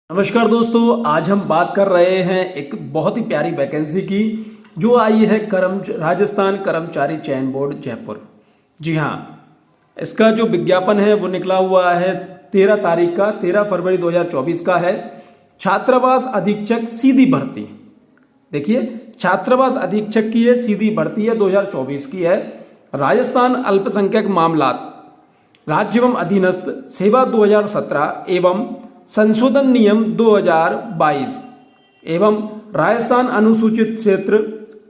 नमस्कार दोस्तों, आज हम बात कर रहे हैं एक बहुत ही प्यारी वैकेंसी की जो आई है राजस्थान कर्मचारी चयन बोर्ड जयपुर। जी हाँ, इसका जो विज्ञापन है वो निकला हुआ है 13 तारीख का, 13 फरवरी 2024 का है। छात्रावास अधीक्षक सीधी भर्ती। देखिए, छात्रावास अधीक्षक की है, सीधी भर्ती है, 2024 की है। राजस्थान अल्पसंख्यक मामलात राज्य एवं अधीनस्थ सेवा 2017 एवं संशोधन नियम 2022 एवं राजस्थान अनुसूचित क्षेत्र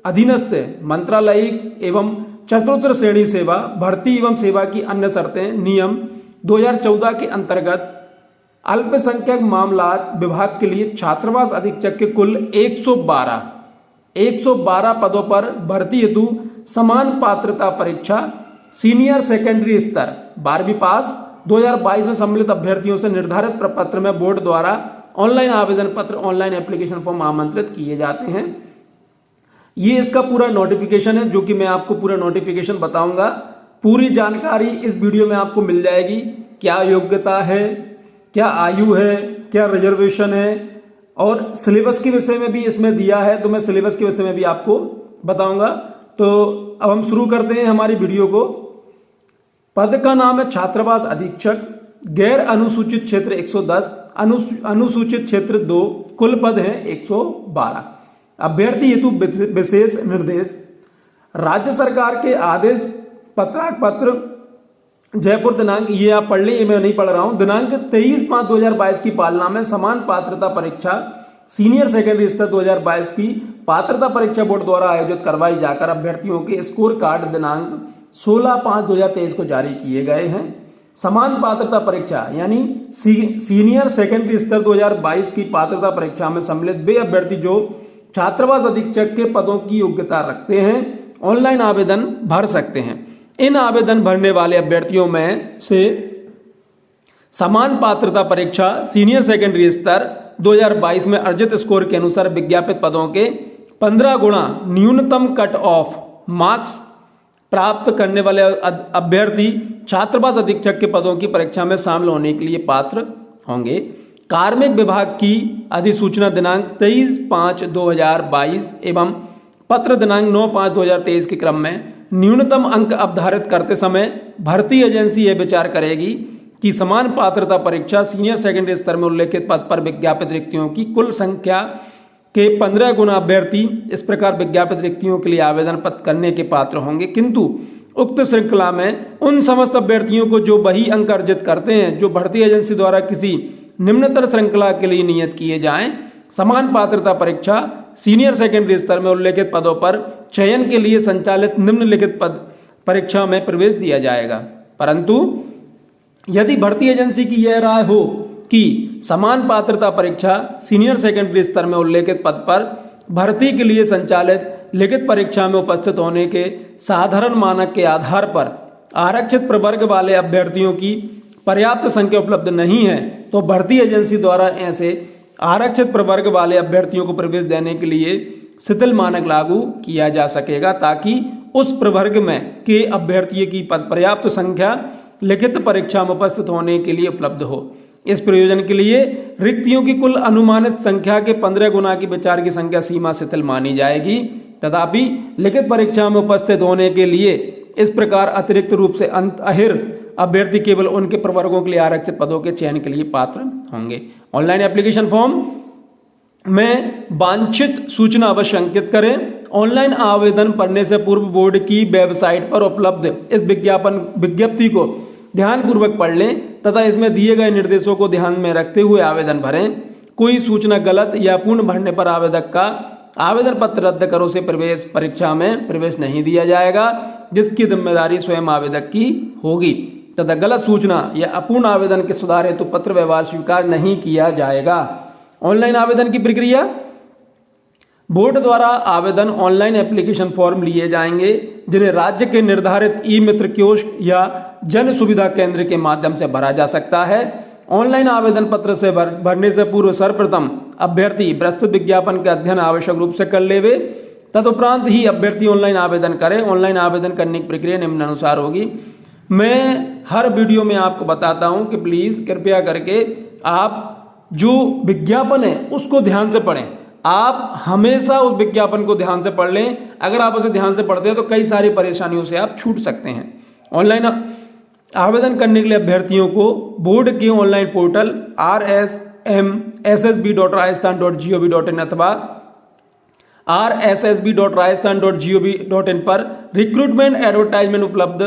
अधीनस्थ मंत्रालयिक एवं चतुर्थ श्रेणी सेवा भर्ती एवं सेवा की अन्य शर्तें नियम 2014 के अंतर्गत अल्पसंख्यक मामलात विभाग के लिए छात्रावास अधीक्षक के कुल 112 पदों पर भर्ती हेतु समान पात्रता परीक्षा सीनियर सेकेंडरी स्तर 12वीं पास 2022 में सम्मिलित अभ्यर्थियों से निर्धारित प्रपत्र में बोर्ड द्वारा ऑनलाइन आवेदन पत्र, ऑनलाइन एप्लीकेशन फॉर्म आमंत्रित किए जाते हैं। ये इसका पूरा नोटिफिकेशन है जो कि मैं आपको पूरा नोटिफिकेशन बताऊंगा। पूरी जानकारी इस वीडियो में आपको मिल जाएगी। क्या योग्यता है, क्या आयु है, क्या रिजर्वेशन है और सिलेबस के विषय में भी इसमें दिया है, तो मैं सिलेबस के विषय में भी आपको बताऊंगा। तो अब हम शुरू करते हैं हमारी वीडियो को। पद का नाम है छात्रावास अधीक्षक, गैर अनुसूचित क्षेत्र 110, अनुसूचित क्षेत्र 2, कुल पद हैं 112। अभ्यर्थी हेतु विशेष निर्देश राज्य सरकार के आदेश पत्र जयपुर दिनांक, ये आप पढ़ लें, ये मैं नहीं पढ़ रहा हूं। दिनांक 23/5/2022 की पालना में समान पात्रता परीक्षा सीनियर सेकेंडरी स्तर 2022 की पात्रता परीक्षा बोर्ड द्वारा आयोजित करवाई जाकर अभ्यर्थियों के स्कोर कार्ड दिनांक 16/5/2023 को जारी किए गए हैं। समान पात्रता परीक्षा यानी सीनियर सेकेंडरी स्तर 2022 की पात्रता परीक्षा में सम्मिलित वे अभ्यर्थी जो छात्रावास अधीक्षक के पदों की योग्यता रखते हैं ऑनलाइन आवेदन भर सकते हैं। इन आवेदन भरने वाले अभ्यर्थियों में से समान पात्रता परीक्षा सीनियर सेकेंडरी स्तर 2022 में अर्जित स्कोर के अनुसार विज्ञापित पदों के 15 गुणा न्यूनतम कट ऑफ मार्क्स प्राप्त करने वाले अभ्यर्थी छात्रावास अधीक्षक के पदों की परीक्षा में शामिल होने के लिए पात्र होंगे। कार्मिक विभाग की अधिसूचना दिनांक 23/5/2022 एवं पत्र दिनांक 9/5/2023 के क्रम में न्यूनतम अंक अवधारित करते समय भर्ती एजेंसी यह विचार करेगी कि समान पात्रता परीक्षा सीनियर सेकेंडरी स्तर में उल्लेखित पद पर विज्ञापित रिक्तियों की कुल संख्या के 15 गुना अभ्यर्थी इस प्रकार विज्ञापित रिक्तियों के लिए आवेदन पत्र करने के पात्र होंगे, किंतु उक्त श्रृंखला में उन समस्त अभ्यर्थियों को जो वही अंक अर्जित करते हैं जो भर्ती एजेंसी द्वारा किसी निम्नतर श्रृंखला के लिए नियत किए जाएं, समान पात्रता परीक्षा सीनियर सेकेंडरी स्तर में उल्लेखित पदों पर चयन के लिए संचालित निम्नलिखित पद परीक्षा में प्रवेश दिया जाएगा। परंतु यदि भर्ती एजेंसी की यह राय हो कि समान पात्रता परीक्षा सीनियर सेकेंडरी स्तर में उल्लेखित पद पर भर्ती के लिए संचालित लिखित परीक्षा में उपस्थित होने के साधारण मानक के आधार पर आरक्षित प्रवर्ग वाले अभ्यर्थियों की पर्याप्त संख्या उपलब्ध नहीं है, तो भर्ती एजेंसी द्वारा ऐसे आरक्षित प्रवर्ग वाले अभ्यर्थियों को प्रवेश देने के लिए शिथिल मानक लागू किया जा सकेगा, ताकि उस प्रवर्ग में के अभ्यर्थियों की पर्याप्त संख्या लिखित परीक्षा में उपस्थित होने के लिए उपलब्ध हो। इस प्रयोजन के लिए रिक्तियों की कुल अनुमानित संख्या के 15 गुना की विचार की संख्या सीमा शिथिल मानी जाएगी। तथापि लिखित परीक्षा में उपस्थित होने के लिए इस प्रकार अतिरिक्त रूप से अहिर अभ्यर्थी केवल उनके प्रवर्गों के लिए आरक्षित पदों के चयन के लिए पात्र होंगे। ऑनलाइन एप्लीकेशन फॉर्म में वांछित सूचना अवश्य अंकित करें। ऑनलाइन आवेदन भरने से पूर्व बोर्ड की वेबसाइट पर उपलब्ध इस विज्ञप्ति को ध्यानपूर्वक पढ़ लें तथा इसमें दिए गए निर्देशों को ध्यान में रखते हुए आवेदन भरें। कोई सूचना गलत या पूर्ण भरने पर आवेदक का आवेदन पत्र रद्द करो से परीक्षा में प्रवेश नहीं दिया जाएगा, जिसकी जिम्मेदारी स्वयं आवेदक की होगी, तथा गलत सूचना या अपूर्ण आवेदन के सुधार हेतु पत्र व्यवहार स्वीकार नहीं किया जाएगा। ऑनलाइन आवेदन की प्रक्रिया, बोर्ड द्वारा आवेदन ऑनलाइन एप्लीकेशन फॉर्म लिए जाएंगे जिन्हें राज्य के निर्धारित ई मित्र कियोस्क या जन सुविधा केंद्र के माध्यम से भरा जा सकता है। ऑनलाइन आवेदन पत्र से भरने से पूर्व सर्वप्रथम अभ्यर्थी प्रस्तुत विज्ञापन का अध्ययन आवश्यक रूप से कर लेवे, तदुपरांत ही अभ्यर्थी ऑनलाइन आवेदन करें। ऑनलाइन आवेदन करने की प्रक्रिया निम्नानुसार होगी। मैं हर वीडियो में आपको बताता हूं कि प्लीज कृपया करके आप जो विज्ञापन है उसको ध्यान से पढ़ें। आप हमेशा उस विज्ञापन को ध्यान से पढ़ लें। अगर आप उसे ध्यान से पढ़ते हैं तो कई सारी परेशानियों से आप छूट सकते हैं। ऑनलाइन आवेदन करने के लिए अभ्यर्थियों को बोर्ड के ऑनलाइन पोर्टल rsmssb.rajasthan.gov.in अथवा rssb.rajasthan.gov.in पर रिक्रूटमेंट एडवर्टाइजमेंट उपलब्ध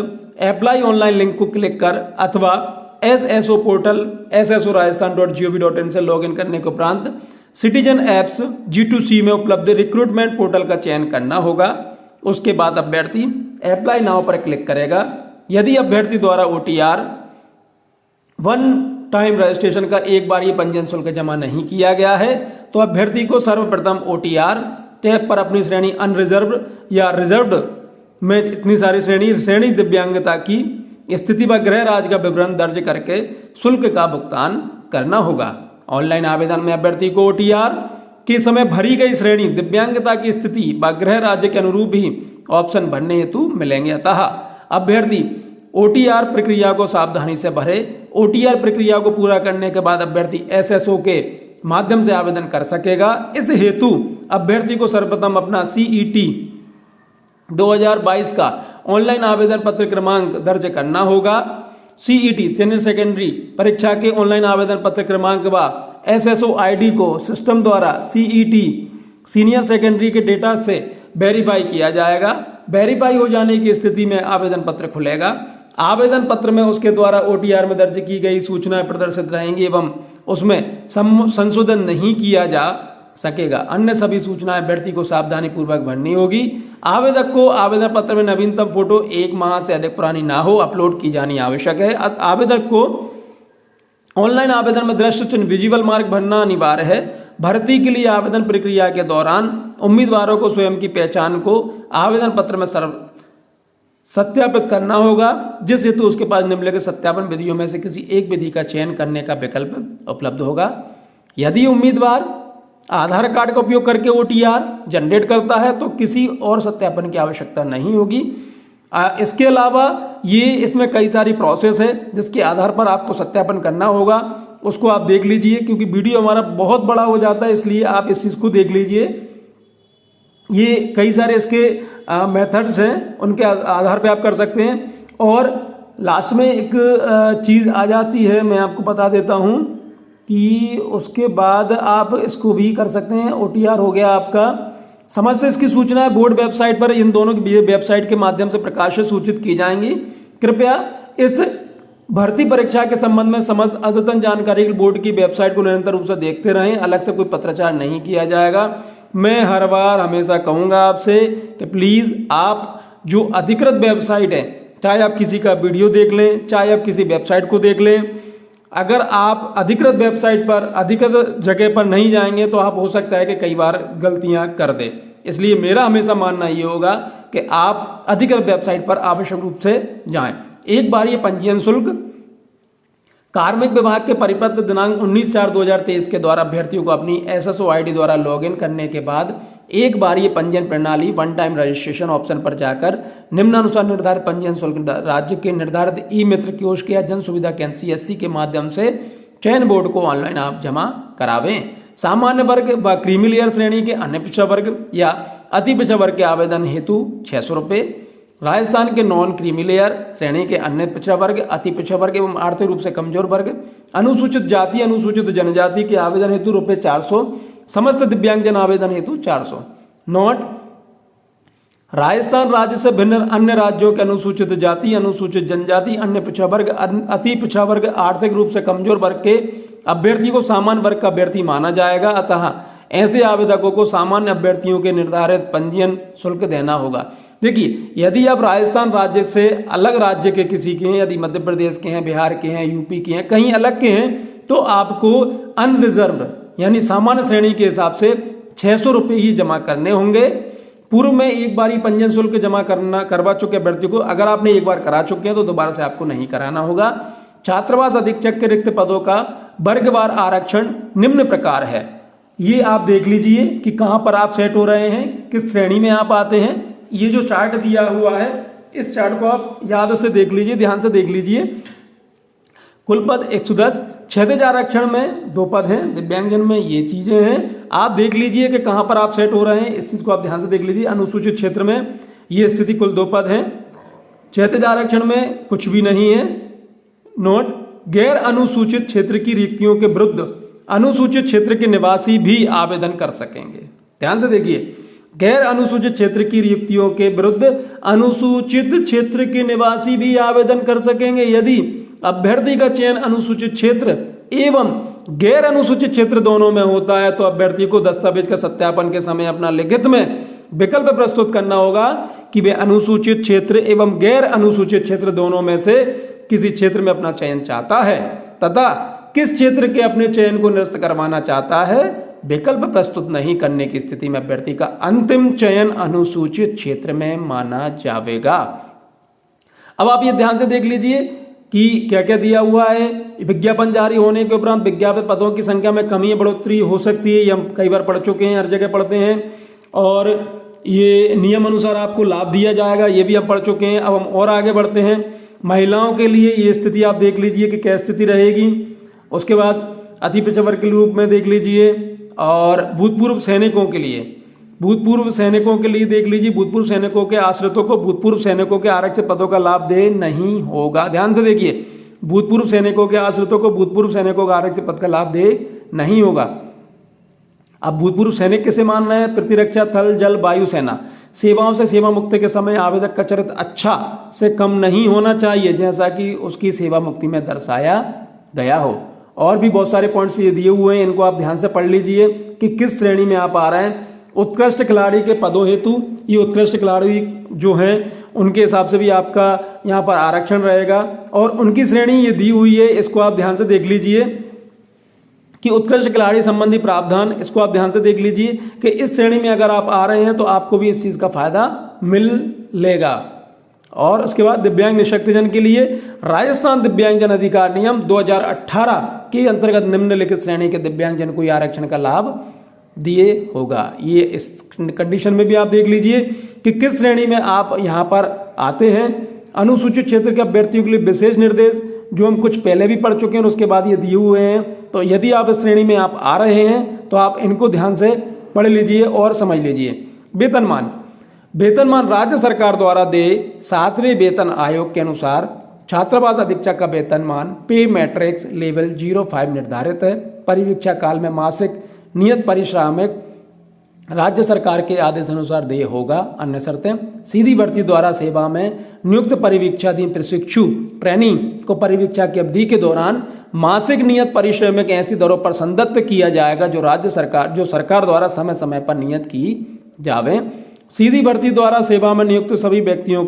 अप्लाई ऑनलाइन लिंक को क्लिक कर अथवा SSO पोर्टल sso.rajasthan.gov.in से लॉगिन करने के उपरांत सिटीजन एप्स G2C में उपलब्ध रिक्रूटमेंट पोर्टल का चयन करना होगा। उसके बाद अभ्यर्थी अप्लाई नाउ पर क्लिक करेगा। यदि अभ्यर्थी द्वारा OTR वन टाइम रजिस्ट्रेशन का एक बार ये पंजीयन शुल्क जमा नहीं किया गया है तो अभ्यर्थी को सर्वप्रथम OTR टैब पर अपनी श्रेणी अनरिजर्व्ड या रिजर्व्ड में इतनी सारी श्रेणी दिव्यांगता की स्थिति व गृह राज्य का विवरण दर्ज करके शुल्क का भुगतान करना होगा। ऑनलाइन आवेदन में अभ्यर्थी को OTR के समय भरी गई श्रेणी दिव्यांगता की स्थिति व गृह राज्य के अनुरूप ही ऑप्शन भरने हेतु मिलेंगे। अतः अभ्यर्थी OTR प्रक्रिया को सावधानी से भरे। OTR प्रक्रिया को पूरा करने के बाद अभ्यर्थी SSO के माध्यम से आवेदन कर सकेगा। इस हेतु अभ्यर्थी को सर्वप्रथम अपना CET 2022 का ऑनलाइन आवेदन पत्र क्रमांक दर्ज करना होगा। CET सीनियर सेकेंडरी परीक्षा के ऑनलाइन आवेदन पत्र क्रमांक व SSO ID को सिस्टम द्वारा CET सीनियर सेकेंडरी के डेटा से वेरीफाई किया जाएगा। वेरीफाई हो जाने की स्थिति में आवेदन पत्र खुलेगा। आवेदन पत्र में उसके द्वारा OTR में दर्ज की गई सूचनाएं प्रदर्शित रहेंगी एवं उसमें संशोधन नहीं किया जा सकेगा। अन्य सभी सूचनाएं अभ्यर्थी को सावधानी पूर्वक भरनी होगी। आवेदक को आवेदन पत्र में नवीनतम फोटो 1 माह से अधिक पुरानी ना हो अपलोड की जानी आवश्यक है। आवेदक को ऑनलाइन आवेदन में दृश्य चिन्ह विजुअल मार्क भरना अनिवार्य है। भर्ती के लिए आवेदन प्रक्रिया के दौरान उम्मीदवारों को स्वयं की पहचान को आवेदन पत्र में सत्यापित करना होगा, जिस हेतु उसके पास निम्नलिखित सत्यापन विधियों में से किसी एक विधि का चयन करने का विकल्प उपलब्ध होगा। यदि उम्मीदवार आधार कार्ड का उपयोग करके OTR जनरेट करता है तो किसी और सत्यापन की आवश्यकता नहीं होगी। इसके अलावा इसमें कई सारी प्रोसेस है जिसके आधार पर आपको सत्यापन करना होगा। उसको आप देख लीजिए, क्योंकि वीडियो हमारा बहुत बड़ा हो जाता है, इसलिए आप इस चीज़ को देख लीजिए। ये कई सारे इसके मेथड्स हैं, उनके आधार पे आप कर सकते हैं। और लास्ट में एक चीज़ आ जाती है, मैं आपको बता देता हूँ कि उसके बाद आप इसको भी कर सकते हैं। OTR हो गया आपका। समस्त इसकी सूचनाएं बोर्ड वेबसाइट पर इन दोनों की वेबसाइट के माध्यम से प्रकाशित सूचित की जाएंगी। कृपया इस भर्ती परीक्षा के संबंध में समस्त अद्यतन जानकारी बोर्ड की वेबसाइट को निरंतर रूप से देखते रहें। अलग से कोई पत्राचार नहीं किया जाएगा। मैं हर बार हमेशा कहूँगा आपसे कि प्लीज़ आप जो अधिकृत वेबसाइट है, चाहे आप किसी का वीडियो देख लें, चाहे आप किसी वेबसाइट को देख लें, अगर आप अधिकृत वेबसाइट पर अधिकृत जगह पर नहीं जाएंगे तो आप हो सकता है कि कई बार गलतियां कर दें। इसलिए मेरा हमेशा मानना ये होगा कि आप अधिकृत वेबसाइट पर आवश्यक रूप से जाएं। एक बार ये पंजीयन शुल्क कार्मिक विभाग के परिपत्र दिनांक 19/4/2023 के द्वारा अभ्यर्थियों को अपनी SSO ID द्वारा लॉगिन करने के बाद एक बार ये पंजीयन प्रणाली वन टाइम रजिस्ट्रेशन ऑप्शन पर जाकर निम्नानुसार निर्धारित पंजीयन शुल्क राज्य के निर्धारित ई-मित्र कियोस्क या जन सुविधा केंद्र CSC के माध्यम से चयन बोर्ड को ऑनलाइन आप जमा करावें। सामान्य वर्ग व क्रीमी लेयर श्रेणी के अन्य पिछड़ा वर्ग या अति पिछड़ा वर्ग के आवेदन हेतु 600 रुपये, राजस्थान के नॉन क्रीमी लेयर श्रेणी के अन्य पिछड़ा वर्ग, अति पिछड़ा वर्ग एवं आर्थिक रूप से कमजोर वर्ग, अनुसूचित जाति अनुसूचित जनजाति के आवेदन हेतु रुपये 400, समस्त दिव्यांगजन आवेदन हेतु 400। नोट: राजस्थान राज्य से भिन्न अन्य राज्यों के अनुसूचित जाति अनुसूचित जनजाति अन्य पिछड़ा वर्ग अति पिछड़ा वर्ग आर्थिक रूप से कमजोर वर्ग के अभ्यर्थी को सामान्य वर्ग का अभ्यर्थी माना जाएगा। अतः ऐसे आवेदकों को सामान्य अभ्यर्थियों के निर्धारित पंजीयन शुल्क देना होगा। देखिए, यदि आप राजस्थान राज्य से अलग राज्य के किसी के हैं, यदि मध्य प्रदेश के हैं, बिहार के हैं, यूपी के हैं, कहीं अलग के हैं, तो आपको अनरिजर्व्ड यानी सामान्य श्रेणी के हिसाब से 600 रुपये ही जमा करने होंगे। पूर्व में एक बार ही पंजीयन शुल्क जमा करवा चुके अभ्यर्थी को, अगर आपने एक बार करा चुके हैं तो दोबारा से आपको नहीं कराना होगा। छात्रावास अधीक्षक के रिक्त पदों का वर्गवार आरक्षण निम्न प्रकार है। ये आप देख लीजिए कि कहाँ पर आप सेट हो रहे हैं, किस श्रेणी में आप आते हैं। ये जो चार्ट दिया हुआ है, इस चार्ट को आप याद से देख लीजिए, ध्यान से देख लीजिए। कुल पद 110, क्षैतिज आरक्षण में 2 पद हैं, दिव्यांगजन में ये चीजें हैं। आप देख लीजिए कि कहां पर आप सेट हो रहे हैं, इस चीज को आप ध्यान से देख लीजिए। अनुसूचित क्षेत्र में ये स्थिति कुल 2 पद हैं, क्षैतिज आरक्षण में कुछ भी नहीं है। नोट, गैर अनुसूचित क्षेत्र की रिक्तियों के विरुद्ध अनुसूचित क्षेत्र के निवासी भी आवेदन कर सकेंगे। ध्यान से देखिए, गैर अनुसूचित क्षेत्र की रिक्तियों के विरुद्ध अनुसूचित क्षेत्र के निवासी भी आवेदन कर सकेंगे। यदि अभ्यर्थी का चयन अनुसूचित क्षेत्र एवं गैर अनुसूचित क्षेत्र दोनों में होता है तो अभ्यर्थी को दस्तावेज का सत्यापन के समय अपना लिखित में विकल्प प्रस्तुत करना होगा कि वे अनुसूचित क्षेत्र एवं गैर अनुसूचित क्षेत्र दोनों में से किसी क्षेत्र में अपना चयन चाहता है तथा किस क्षेत्र के अपने चयन को निरस्त करवाना चाहता है। विकल्प प्रस्तुत नहीं करने की स्थिति में अभ्यर्थी का अंतिम चयन अनुसूचित क्षेत्र में माना जाएगा। अब आप ये ध्यान से देख लीजिए कि क्या क्या दिया हुआ है। विज्ञापन जारी होने के उपरांत विज्ञापित पदों की संख्या में कमी या बढ़ोतरी हो सकती है, ये हम कई बार पढ़ चुके हैं, हर जगह पढ़ते हैं। और ये नियम अनुसार आपको लाभ दिया जाएगा, ये भी हम पढ़ चुके हैं। अब हम और आगे बढ़ते हैं। महिलाओं के लिए ये स्थिति आप देख लीजिए कि क्या स्थिति रहेगी। उसके बाद अति पिछड़ा वर्ग के रूप में देख लीजिए। और भूतपूर्व सैनिकों के लिए देख लीजिए, भूतपूर्व सैनिकों के आश्रितों को भूतपूर्व सैनिकों के आरक्षित पदों का लाभ दे नहीं होगा। ध्यान से देखिए, भूतपूर्व सैनिकों के आश्रितों को भूतपूर्व सैनिकों का आरक्षित पद का लाभ दे नहीं होगा। अब भूतपूर्व सैनिक किसे मानना है? प्रतिरक्षा, थल, जल, वायु सेना सेवाओं से सेवा मुक्ति के समय आवेदक का चरित्र अच्छा से कम नहीं होना चाहिए, जैसा कि उसकी सेवा मुक्ति में दर्शाया गया हो। और भी बहुत सारे पॉइंट्स ये दिए हुए हैं, इनको आप ध्यान से पढ़ लीजिए कि किस श्रेणी में आप आ रहे हैं। उत्कृष्ट खिलाड़ी के पदों हेतु ये उत्कृष्ट खिलाड़ी जो हैं उनके हिसाब से भी आपका यहाँ पर आरक्षण रहेगा। और उनकी श्रेणी ये दी हुई है, इसको आप ध्यान से देख लीजिए कि उत्कृष्ट खिलाड़ी संबंधी प्रावधान, इसको आप ध्यान से देख लीजिए कि इस श्रेणी में अगर आप आ रहे हैं तो आपको भी इस चीज का फायदा मिल लेगा। और उसके बाद दिव्यांग निःशक्तजन के लिए राजस्थान दिव्यांगजन अधिकार नियम 2018 के अंतर्गत निम्नलिखित श्रेणी के दिव्यांगजन को आरक्षण का लाभ दिए होगा। ये इस कंडीशन में भी आप देख लीजिए कि किस श्रेणी में आप यहाँ पर आते हैं। अनुसूचित क्षेत्र के अभ्यर्थियों के लिए विशेष निर्देश जो हम कुछ पहले भी पढ़ चुके हैं, उसके बाद ये दिए हुए हैं। तो यदि आप इस श्रेणी में आप आ रहे हैं तो आप इनको ध्यान से पढ़ लीजिए और समझ लीजिए। वेतनमान राज्य सरकार द्वारा दे 7वें वेतन आयोग के अनुसार छात्रावास अधीक्षक का वेतनमान पे मैट्रिक्स लेवल 05 निर्धारित है। परिवीक्षा काल में मासिक नियत पारिश्रमिक राज्य सरकार के आदेश अनुसार देय होगा। अन्य शर्तें, सीधी भर्ती द्वारा सेवा में नियुक्त परिवीक्षाधीन प्रशिक्षु ट्रेनी को परिवीक्षा की अवधि के दौरान मासिक नियत पारिश्रमिक ऐसी दरों पर संदत्त किया जाएगा जो सरकार द्वारा समय समय पर नियत की जावे। सीधी भर्ती द्वारा सेवा में नियुक्त सभी व्यक्तियों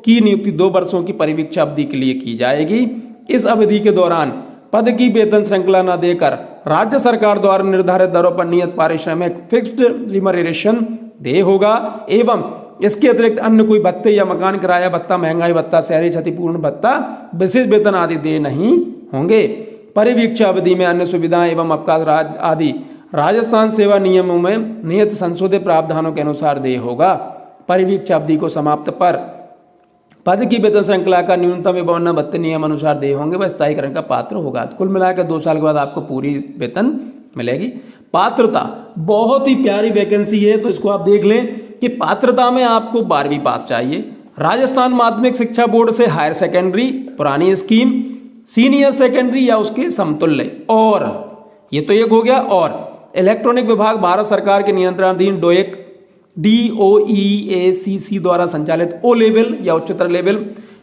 की नियुक्ति 2 वर्षों की परिवीक्षा अवधि के लिए की जाएगी। इस अवधि के दौरान पद की वेतन श्रृंखला न देकर राज्य सरकार द्वारा निर्धारित दरों पर नियत पारिश्रमिक फिक्स्ड रिमरेशन देय होगा एवं इसके अतिरिक्त अन्य कोई भत्ते या मकान किराया भत्ता, महंगाई भत्ता, शहरी क्षतिपूर्ण भत्ता, विशेष वेतन आदि देय नहीं होंगे। परिवीक्षा अवधि में अन्य सुविधाएं एवं अवकाश आदि राजस्थान सेवा नियमों में नियत संशोधित प्रावधानों के अनुसार देय होगा। परिवीक्षा अवधि को समाप्त पर पद की वेतन श्रृंखला का न्यूनतम एवं अन्य भत्ते नियम अनुसार देय होंगे, वह स्थायीकरण का पात्र होगा। कुल मिलाकर 2 साल के बाद आपको पूरी वेतन मिलेगी। पात्रता बहुत ही प्यारी वैकेंसी है, तो इसको आप देख लें कि पात्रता में आपको 12वीं पास चाहिए। राजस्थान माध्यमिक शिक्षा बोर्ड से हायर सेकेंडरी पुरानी स्कीम, सीनियर सेकेंडरी या उसके समतुल्य, और ये तो एक हो गया। और इलेक्ट्रॉनिक विभाग भारत सरकार के नियंत्रणाधीन DOEACC द्वारा संचालित O लेवल या उच्चतर लेवल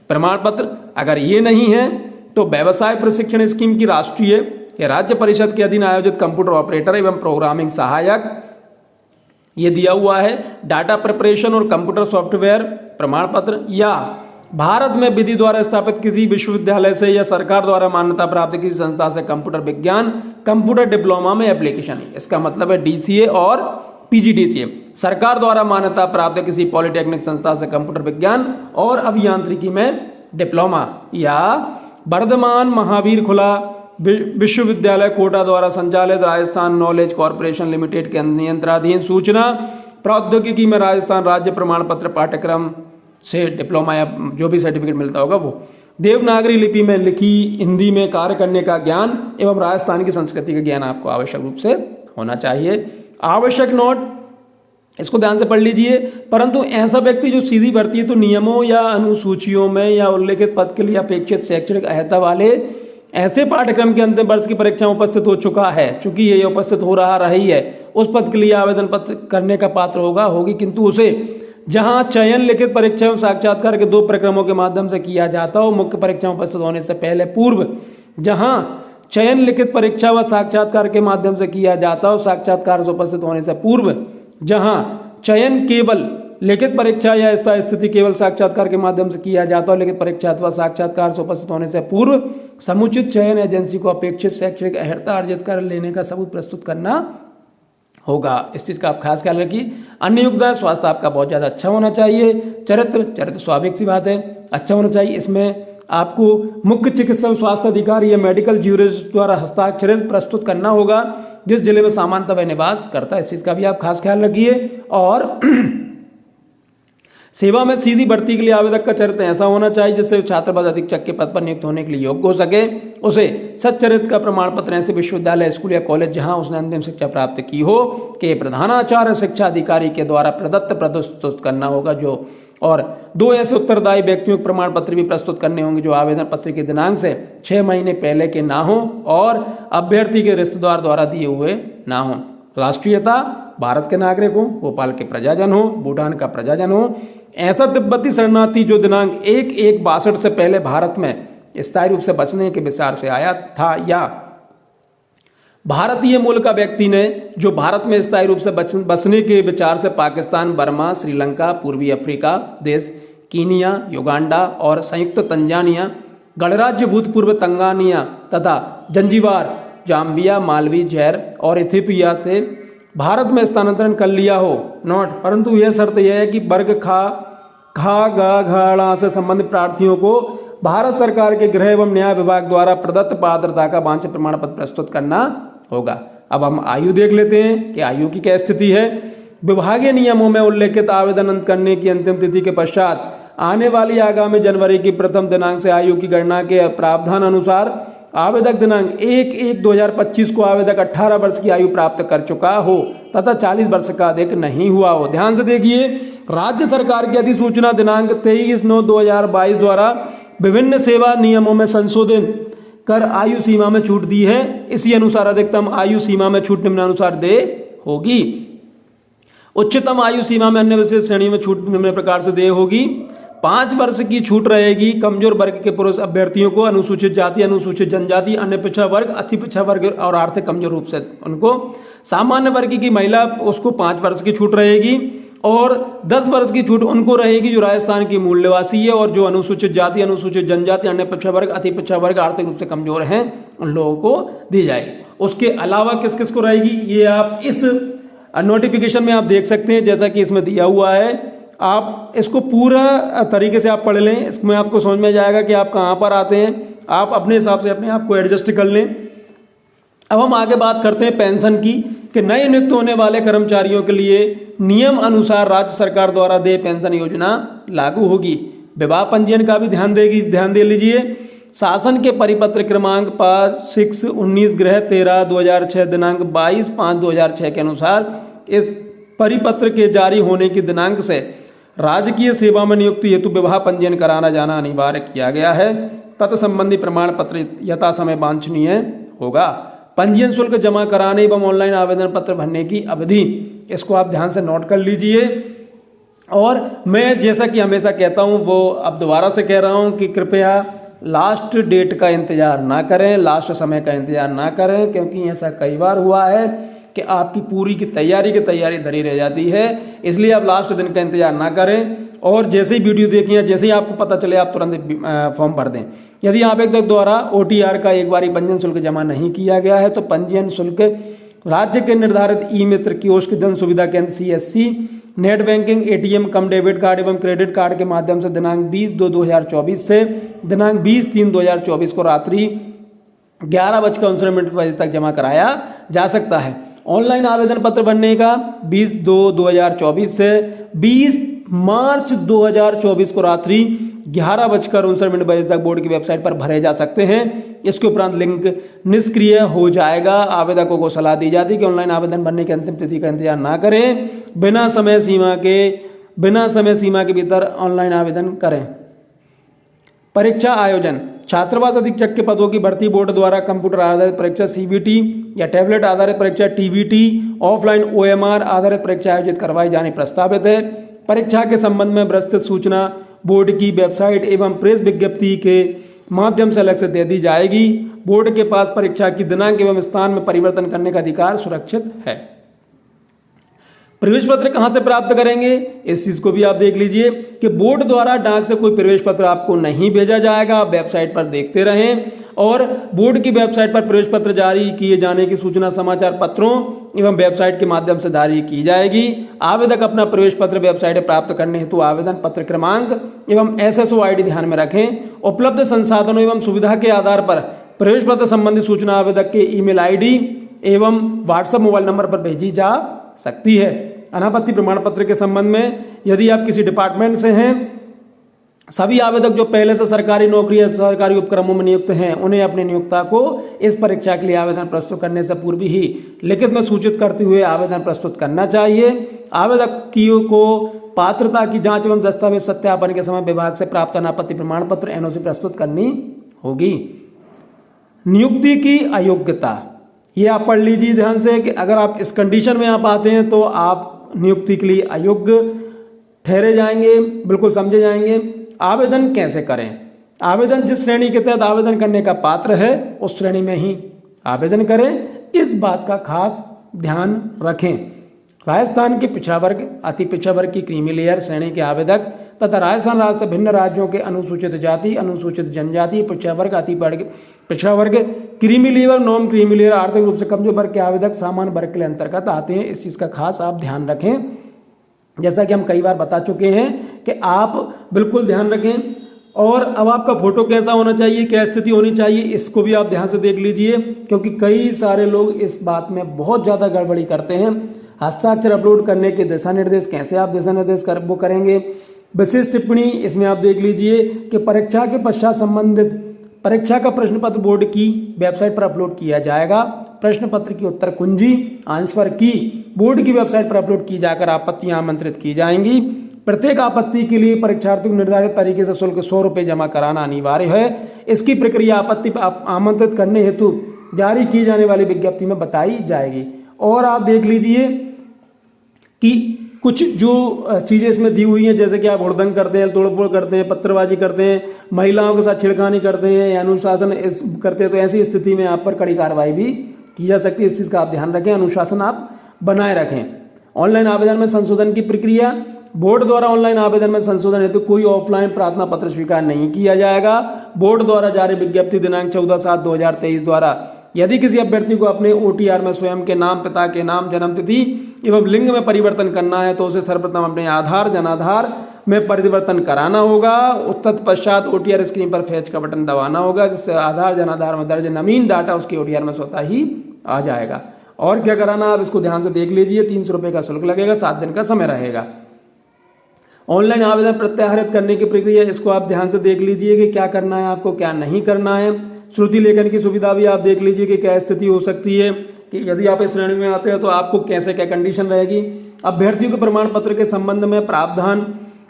प्रमाण पत्र। अगर ये नहीं है तो व्यवसाय प्रशिक्षण स्कीम की राष्ट्रीय या राज्य परिषद के अधीन आयोजित कंप्यूटर ऑपरेटर एवं प्रोग्रामिंग सहायक, ये दिया हुआ है। डाटा प्रिपरेशन और कंप्यूटर सॉफ्टवेयर प्रमाण पत्र, या भारत में विधि द्वारा स्थापित किसी विश्वविद्यालय से या सरकार द्वारा मान्यता प्राप्त किसी संस्था से कंप्यूटर विज्ञान कंप्यूटर डिप्लोमा में एप्लीकेशन। इसका मतलब है DCA और PGDCA। सरकार द्वारा मान्यता प्राप्त किसी पॉलिटेक्निक संस्था से कंप्यूटर विज्ञान और अभियांत्रिकी में डिप्लोमा, या वर्धमान महावीर खुला विश्वविद्यालय कोटा द्वारा संचालित राजस्थान नॉलेज कॉर्पोरेशन लिमिटेड के नियंत्रणाधीन सूचना प्रौद्योगिकी में राजस्थान राज्य प्रमाण पत्र पाठ्यक्रम से डिप्लोमा या जो भी सर्टिफिकेट मिलता होगा वो। देवनागरी लिपि में लिखी हिंदी में कार्य करने का ज्ञान एवं राजस्थान की संस्कृति का ज्ञान आपको आवश्यक रूप से होना चाहिए। आवश्यक नोट, इसको ध्यान से पढ़ लीजिए। परंतु ऐसा व्यक्ति जो सीधी भर्ती है तो नियमों या अनुसूचियों में या उल्लेखित पद के लिए अपेक्षित शैक्षणिक अर्हता वाले ऐसे पाठ्यक्रम के अंतिम वर्ष की परीक्षा में उपस्थित हो चुका है, चूंकि ये उपस्थित हो रही है, उस पद के लिए आवेदन पत्र करने का पात्र होगी, किंतु उसे जहां चयन लिखित परीक्षा एवं साक्षात्कार के 2 प्रक्रमों के माध्यम से किया जाता हो, मुख्य परीक्षा में उपस्थित होने से पहले पूर्व जहां चयन लिखित परीक्षा व साक्षात्कार के माध्यम से किया जाता हो, साक्षात्कार से उपस्थित होने से पूर्व जहां चयन केवल लिखित परीक्षा या स्थिति केवल साक्षात्कार के माध्यम से किया जाता हो, लिखित परीक्षा अथवा साक्षात्कार से उपस्थित होने से पूर्व समुचित चयन एजेंसी को अपेक्षित शैक्षणिक अर्हता अर्जित कर लेने का सबूत प्रस्तुत करना होगा। इस चीज का आप खास ख्याल रखिए। अन्य योग्यता, स्वास्थ्य आपका बहुत ज्यादा अच्छा होना चाहिए। चरित्र स्वाभाविक सी बात है, अच्छा होना चाहिए। इसमें आपको मुख्य चिकित्सक स्वास्थ्य अधिकारी या मेडिकल ज्यूरिस्ट द्वारा हस्ताक्षरित प्रस्तुत करना होगा जिस जिले में सामान्यतः वह निवास करता है। इस चीज का भी आप खास ख्याल रखिए। और सेवा में सीधी भर्ती के लिए आवेदक का चरित्र ऐसा होना चाहिए जिससे छात्रावास अधीक्षक के पद पर नियुक्त होने के लिए योग्य हो सके। उसे सच्चरित्र का प्रमाण पत्र ऐसे विश्वविद्यालय, स्कूल या कॉलेज जहां उसने अंतिम शिक्षा प्राप्त की हो के प्रधानाचार्य शिक्षा अधिकारी के द्वारा प्रदत्त प्रस्तुत करना होगा। जो और 2 ऐसे उत्तरदायी व्यक्तियों के प्रमाण पत्र भी प्रस्तुत करने होंगे जो आवेदन पत्र के दिनांक से 6 महीने पहले के ना हो और अभ्यर्थी के रिश्तेदार द्वारा दिए हुए ना हो। राष्ट्रीयता, भारत के नागरिक हो, भोपाल के प्रजाजन हो, भूटान का प्रजाजन हो, ऐसा तिब्बती शरणार्थी जो दिनांक 1/1/62 से पहले भारत में स्थायी रूप से बसने के विचार से आया था, या भारतीय मूल का व्यक्ति ने जो भारत में स्थायी रूप से बसने के विचार से पाकिस्तान, बर्मा, श्रीलंका, पूर्वी अफ्रीका देश, कीनिया, युगांडा और संयुक्त तंजानिया गणराज्य भूतपूर्व तंगानिया तथा जंजीबार, जाम्बिया, मालवी, जैर और इथियोपिया से भारत में स्थानांतरण कर लिया हो। नोट, परंतु यह शर्त यह है कि वर्ग खा घ से संबंधित प्रार्थियों को भारत सरकार के गृह एवं न्याय विभाग द्वारा प्रदत्त पात्रता का वांछित प्रमाण पत्र प्रस्तुत करना होगा। अब हम आयु देख लेते हैं कि आयु की क्या स्थिति है। विभागीय नियमों में उल्लेखित आवेदन करने की अंतिम तिथि के पश्चात आने वाली आगामी जनवरी की प्रथम दिनांक से आयु की गणना के प्रावधान अनुसार आवेदक दिनांक 1/1/2025 को आवेदक 18 वर्ष की आयु प्राप्त कर चुका हो तथा 40 वर्ष का अधिक नहीं हुआ हो। ध्यान से देखिए, राज्य सरकार की अधिसूचना दिनांक 23/9/2022 द्वारा विभिन्न सेवा नियमों में संशोधन कर आयु सीमा में छूट दी है। इसी अनुसार अधिकतम आयु सीमा में छूट निम्नानुसार दे होगी। उच्चतम आयु सीमा में अन्य विशेष श्रेणी में छूट निम्न प्रकार से दे होगी। 5 वर्ष की छूट रहेगी कमजोर वर्ग के पुरुष अभ्यर्थियों को, अनुसूचित जाति, अनुसूचित जनजाति, अन्य पिछड़ा वर्ग, अति पिछड़ा वर्ग और आर्थिक कमजोर रूप से उनको। सामान्य वर्ग की महिला, उसको 5 वर्ष की छूट रहेगी और 10 वर्ष की छूट उनको रहेगी जो राजस्थान की मूल निवासी है और जो अनुसूचित जाति, अनुसूचित जनजाति, अन्य पिछड़ा वर्ग, अति पिछड़ा वर्ग, आर्थिक रूप से कमजोर हैं, उन लोगों को दी जाएगी। उसके अलावा किस किस को रहेगी, ये आप इस नोटिफिकेशन में आप देख सकते हैं, जैसा कि इसमें दिया हुआ है। आप इसको पूरा तरीके से आप पढ़ लें, इसमें आपको समझ में जाएगा कि आप कहाँ पर आते हैं। आप अपने हिसाब से अपने आप को एडजस्ट कर लें। अब हम आगे बात करते हैं पेंशन की, कि नए नियुक्त होने वाले कर्मचारियों के लिए नियम अनुसार राज्य सरकार द्वारा देय पेंशन योजना लागू होगी। विवाह पंजीयन का भी ध्यान दे लीजिए। शासन के परिपत्र क्रमांक 5/6/19 गृह 13/2006 दिनांक 22/5/2006 के अनुसार इस परिपत्र के जारी होने की दिनांक से राजकीय सेवा में नियुक्ति हेतु विवाह पंजीयन कराना जाना अनिवार्य किया गया है। तत्संबंधी प्रमाण पत्र यथा समय वांछनीय होगा। पंजीयन शुल्क जमा कराने एवं ऑनलाइन आवेदन पत्र भरने की अवधि, इसको आप ध्यान से नोट कर लीजिए। और मैं जैसा कि हमेशा कहता हूं, वो अब दोबारा से कह रहा हूं कि कृपया लास्ट डेट का इंतजार ना करें, लास्ट समय का इंतजार ना करें, क्योंकि ऐसा कई बार हुआ है कि आपकी पूरी की तैयारी धरी रह जाती है। इसलिए आप लास्ट दिन का इंतजार ना करें और जैसे ही वीडियो देखें या जैसे ही आपको पता चले आप तुरंत फॉर्म भर दें। यदि आप एक द्वारा OTR का एक बारी पंजीयन शुल्क जमा नहीं किया गया है तो पंजीयन शुल्क राज्य के निर्धारित ई-मित्र कियोस्क जन सुविधा केंद्र CSC, नेट बैंकिंग, ATM कम डेबिट कार्ड एवं क्रेडिट कार्ड के माध्यम से दिनांक 20/2/2024 से दिनांक 20/3/2024 को रात्रि 11:59 बजे तक जमा कराया जा सकता है। ऑनलाइन आवेदन पत्र भरने का 20/2/2024 से 20 मार्च 2024 को रात्रि 11:59 बजे तक बोर्ड की वेबसाइट पर भरे जा सकते हैं। इसके उपरांत लिंक निष्क्रिय हो जाएगा। आवेदकों को सलाह दी जाती है कि ऑनलाइन आवेदन भरने की अंतिम तिथि का इंतजार ना करें, बिना समय सीमा के भीतर ऑनलाइन आवेदन करें। परीक्षा आयोजन, छात्रावास अधीक्षक के पदों की भर्ती बोर्ड द्वारा कंप्यूटर आधारित परीक्षा सीबीटी या टैबलेट आधारित परीक्षा टीवीटी, ऑफलाइन ओएमआर आधारित परीक्षा आयोजित करवाई जानी प्रस्तावित है। परीक्षा के संबंध में विस्तृत सूचना बोर्ड की वेबसाइट एवं प्रेस विज्ञप्ति के माध्यम से अलग से दे दी जाएगी। बोर्ड के पास परीक्षा की दिनांक एवं स्थान में परिवर्तन करने का अधिकार सुरक्षित है। प्रवेश पत्र कहां से प्राप्त करेंगे, इस चीज को भी आप देख लीजिए कि बोर्ड द्वारा डाक से कोई प्रवेश पत्र आपको नहीं भेजा जाएगा। आप वेबसाइट पर देखते रहें और बोर्ड की वेबसाइट पर प्रवेश पत्र जारी किए जाने की सूचना समाचार पत्रों एवं वेबसाइट के माध्यम से जारी की जाएगी। आवेदक अपना प्रवेश पत्र वेबसाइट प्राप्त करने हेतु आवेदन पत्र क्रमांक एवं SSO ID ध्यान में रखें। उपलब्ध संसाधनों एवं सुविधा के आधार पर प्रवेश पत्र संबंधी सूचना आवेदक के ईमेल ID एवं व्हाट्सएप मोबाइल नंबर पर भेजी जा सकती है। अनापत्ति प्रमाण पत्र के संबंध में यदि आप किसी डिपार्टमेंट से हैं, सभी आवेदक जो पहले से सरकारी नौकरी या सरकारी उपक्रमों में नियुक्त हैं, उन्हें अपने नियोक्ता को इस परीक्षा के लिए आवेदन प्रस्तुत करने से पूर्व ही लिखित में सूचित करते हुए आवेदन प्रस्तुत करना चाहिए। आवेदकियों को पात्रता की जांच एवं दस्तावेज सत्यापन के समय विभाग से प्राप्त अनापत्ति प्रमाण पत्र NOC प्रस्तुत करनी होगी। नियुक्ति की अयोग्यता, ये आप पढ़ लीजिए ध्यान से कि अगर आप इस कंडीशन में आप आते हैं तो आप नियुक्ति के लिए अयोग्य ठहरे जाएंगे, बिल्कुल समझे जाएंगे। आवेदन कैसे करें, आवेदन जिस श्रेणी के तहत आवेदन करने का पात्र है उस श्रेणी में ही आवेदन करें, इस बात का खास ध्यान रखें। राजस्थान के पिछड़ा वर्ग, अति पिछड़ा वर्ग की क्रीमी लेयर श्रेणी के आवेदक तथा राजस्थान राज्य भिन्न राज्यों के अनुसूचित जाति, अनुसूचित जनजाति, पिछड़ा वर्ग, अति पिछड़ा वर्ग, creamy layer, non creamy layer, आर्थिक रूप से कमजोर वर्ग के आवेदक सामान्य वर्ग के लिए अंतर्गत आते हैं। इस चीज का खास आप ध्यान रखें। जैसा कि हम कई बार बता चुके हैं कि आप बिल्कुल ध्यान रखें। और अब आपका फोटो कैसा होना चाहिए, क्या स्थिति होनी चाहिए, इसको भी आप ध्यान से देख लीजिए, क्योंकि कई सारे लोग इस बात में बहुत ज्यादा गड़बड़ी करते हैं। हस्ताक्षर अपलोड करने के दिशा निर्देश, कैसे आप दिशा निर्देश वो करेंगे। विशेष टिप्पणी, इसमें आप देख लीजिए कि परीक्षा के पश्चात संबंधित परीक्षा का प्रश्न पत्र बोर्ड की वेबसाइट पर अपलोड किया जाएगा। प्रश्न पत्र की उत्तर कुंजी, आंसर की बोर्ड की वेबसाइट पर अपलोड की जाकर आपत्तियां आमंत्रित की जाएंगी। प्रत्येक आपत्ति के लिए परीक्षार्थी को निर्धारित तरीके से शुल्क 100 रुपये जमा कराना अनिवार्य है। इसकी प्रक्रिया आपत्ति आमंत्रित करने हेतु जारी की जाने वाली विज्ञप्ति में बताई जाएगी। और आप देख लीजिए कि कुछ जो चीजें इसमें दी हुई हैं, जैसे कि आप हुड़दंग करते हैं, तोड़फोड़ करते हैं, पत्थरबाजी करते हैं, महिलाओं के साथ छिड़खानी करते हैं या अनुशासन करते हैं, तो ऐसी स्थिति में आप पर कड़ी कार्रवाई भी की जा सकती है। इस चीज का आप ध्यान रखें, अनुशासन आप बनाए रखें। ऑनलाइन आवेदन में संशोधन की प्रक्रिया, बोर्ड द्वारा ऑनलाइन आवेदन में संशोधन हेतु कोई ऑफलाइन प्रार्थना पत्र स्वीकार नहीं किया जाएगा। बोर्ड द्वारा जारी विज्ञप्ति दिनांक 14/7/2023 द्वारा यदि किसी अभ्यर्थी को अपने OTR में स्वयं के नाम, पिता के नाम, जन्म तिथि एवं लिंग में परिवर्तन करना है तो उसे सर्वप्रथम अपने आधार, जनाधार में परिवर्तन कराना होगा। तत्पश्चात OTR स्क्रीन पर फैच का बटन दबाना होगा, जिससे आधार, जनाधार में दर्ज नवीन डाटा उसके OTR में स्वतः ही आ जाएगा। और क्या कराना, आप इसको ध्यान से देख लीजिए। 300 रुपये का शुल्क लगेगा, 7 दिन का समय रहेगा। ऑनलाइन आवेदन प्रत्याहृत करने की प्रक्रिया, इसको आप ध्यान से देख लीजिए कि क्या करना है आपको, क्या नहीं करना है। श्रुति लेखन की सुविधा भी आप देख लीजिए कि क्या स्थिति हो सकती है, कि यदि आप इस श्रेणी में आते हैं तो आपको कैसे क्या कंडीशन रहेगी। अभ्यर्थियों के प्रमाण पत्र के संबंध में प्रावधान,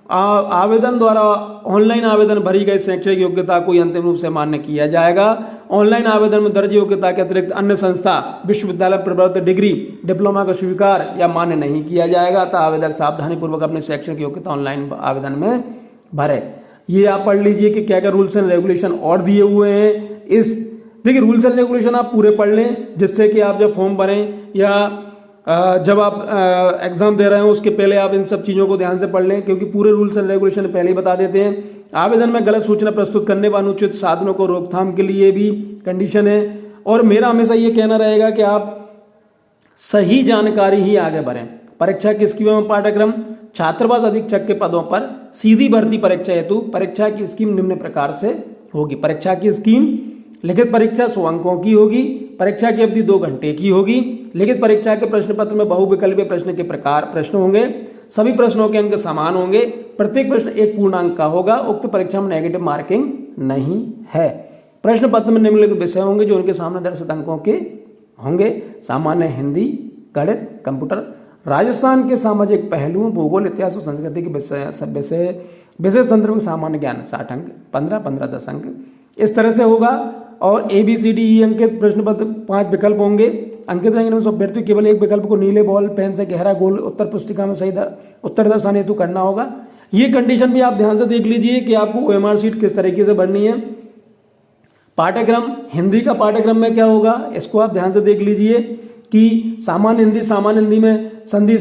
आवेदन द्वारा ऑनलाइन आवेदन भरी गई शैक्षणिक योग्यता को अंतिम रूप से मान्य किया जाएगा। ऑनलाइन आवेदन में दर्ज योग्यता के अतिरिक्त अन्य संस्था, विश्वविद्यालय प्रवर्तित डिग्री, डिप्लोमा को स्वीकार या मान्य नहीं किया जाएगा। तो आवेदक सावधानी पूर्वक अपनी शैक्षणिक योग्यता ऑनलाइन आवेदन में भरे। ये आप पढ़ लीजिए कि क्या क्या रूल्स एंड रेगुलेशन और दिए हुए हैं। इस देखिए रूल्स एंड रेगुलेशन आप पूरे पढ़ लें, जिससे कि आप जब फॉर्म भरें या जब आप एग्जाम दे रहे हो उसके पहले आप इन सब चीज़ों को ध्यान से पढ़ लें, क्योंकि पूरे रूल्स एंड रेगुलेशन पहले ही बता देते हैं। आवेदन में गलत सूचना प्रस्तुत करने व अनुचित साधनों को रोकथाम के लिए भी कंडीशन है। और मेरा हमेशा ये कहना रहेगा कि आप सही जानकारी ही आगे बढ़ें। परीक्षा की स्कीम एवं पाठ्यक्रम, छात्रावास अधीक्षक के पदों पर सीधी भर्ती परीक्षा हेतु परीक्षा की स्कीम निम्न प्रकार से होगी। परीक्षा की स्कीम, लिखित परीक्षा 100 अंकों की होगी। परीक्षा की अवधि 2 घंटे की होगी। लिखित परीक्षा के प्रश्न पत्र में बहुविकल्पीय प्रश्न के प्रकार प्रश्न होंगे। सभी प्रश्नों के अंक समान होंगे, प्रत्येक प्रश्न एक पूर्णांक का होगा। उक्त परीक्षा में नेगेटिव मार्किंग नहीं है। प्रश्न पत्र में निम्नलिखित विषय होंगे जो उनके सामने दर्शित अंकों के होंगे। सामान्य हिंदी, गणित, कंप्यूटर, राजस्थान के सामाजिक पहलुओं, भूगोल, इतिहास और संस्कृति के विषय संदर्भ में सामान्य ज्ञान 60 अंक, 15 10 अंक इस तरह से होगा। और ABCDE अंकित प्रश्न पत्र 5 विकल्प होंगे। अंकित रहेंगे उस अभ्यर्थी केवल एक विकल्प को नीले बॉल पेन से गहरा गोल उत्तर पुस्तिका में सही उत्तर दर्शान हेतु करना होगा। ये कंडीशन भी आप ध्यान से देख लीजिए कि आपको OMR शीट किस तरीके से भरनी है। पाठ्यक्रम, हिंदी का पाठ्यक्रम में क्या होगा इसको आप ध्यान से देख लीजिए कि सामान्य हिंदी में संधि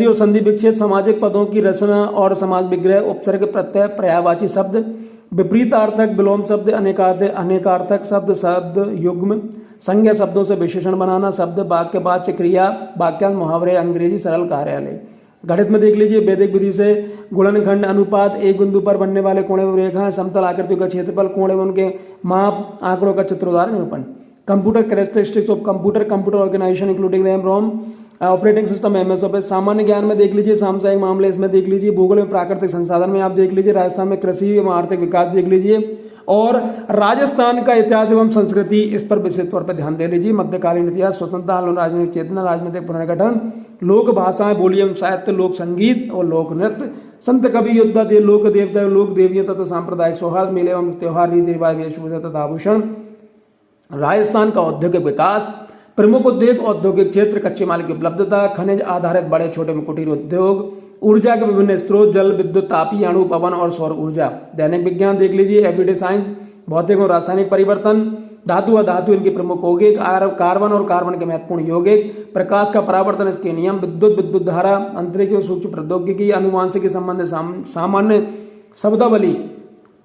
और संधि विच्छेद, सामाजिक पदों की रचना और समाज विग्रह, उपसर्ग, प्रत्यय, पर्यायवाची शब्द, विपरीतार्थक, विलोम शब्द, अनेकार्थक शब्द, शब्द युग्म, संज्ञा शब्दों से विशेषण बनाना, शब्द, वाक्य, वाच्य, क्रिया, वाक्यांश, मुहावरे, अंग्रेजी, सरल कार्यालय। गणित में देख लीजिए वैदिक विधि से गुणनखंड, अनुपात, एक बिंदु पर बनने वाले कोण एवं रेखाएं, समतल आकृतियों का क्षेत्रफल, कोण एवं उनके माप, आंकड़ों का चित्रोदार निरूपण। Computer characteristics of computer organisation including RAM ROM, operating system, MS office. सामान्य ज्ञान में देख लीजिए सामुदायिक मामले इसमें देख लीजिए। भूगोल में प्राकृतिक संसाधन में आप देख लीजिए। राजस्थान में कृषि एवं आर्थिक विकास देख लीजिए। और राजस्थान का इतिहास एवं संस्कृति, इस पर विशेष तौर पर ध्यान दे लीजिए। मध्यकालीन इतिहास, स्वतंत्रता आंदोलन, राजनीतिक चेतना, राजनीतिक पुनर्गठन, लोक भाषाएं, बोली एवं साहित्य, लोक संगीत और लोक नृत्य, संत कवि, योद्धा, लोक देवता, लोक देवियां तथा सांप्रदायिक सौहार्द, मेले एवं त्योहार, रीति रिवाज, वेशभूषा तथा आभूषण। राजस्थान का औद्योगिक विकास, प्रमुख उद्योग, औद्योगिक क्षेत्र, कच्चे माल की उपलब्धता, खनिज आधारित बड़े छोटे में कुटीर उद्योग, ऊर्जा के विभिन्न स्रोत, जल, विद्युत, तापीय, अणु, पवन और सौर ऊर्जा। दैनिक विज्ञान देख लीजिए, एवरीडे साइंस, भौतिक और रासायनिक परिवर्तन, धातु व धातु इनके प्रमुख यौगिक, कार्बन और कार्बन के महत्वपूर्ण यौगिक, प्रकाश का परावर्तन इसके नियम, विद्युत धारा, अंतरिक्ष और सूक्ष्म प्रौद्योगिकी, अनुवांशिकी संबंध, सामान्य शब्दावली,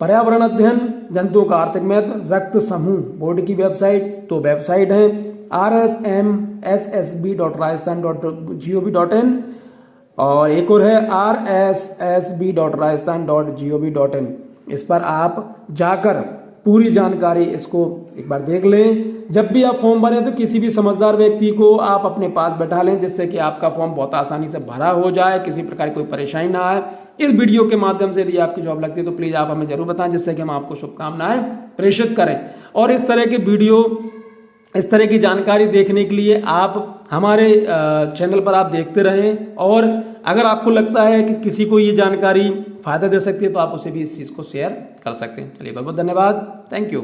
पर्यावरण अध्ययन, जंतुओं का आर्थिक महत्व, रक्त समूह। बोर्ड की वेबसाइट तो वेबसाइट है rsmssb.rajasthan.gov.in और एक और है rssb.rajasthan.gov.in। इस पर आप जाकर पूरी जानकारी इसको एक बार देख लें। जब भी आप फॉर्म भरें तो किसी भी समझदार व्यक्ति को आप अपने पास बैठा लें जिससे कि आपका फॉर्म बहुत आसानी से भरा हो जाए, किसी प्रकार की कोई परेशानी ना आए। इस वीडियो के माध्यम से यदि आपकी जॉब लगती है तो प्लीज़ आप हमें जरूर बताएं जिससे कि हम आपको शुभकामनाएं प्रेषित करें। और इस तरह के वीडियो, इस तरह की जानकारी देखने के लिए आप हमारे चैनल पर आप देखते रहें। और अगर आपको लगता है कि किसी को ये जानकारी फायदा दे सकती है तो आप उसे भी इस चीज़ को शेयर कर सकते हैं। चलिए बहुत बहुत धन्यवाद, थैंक यू।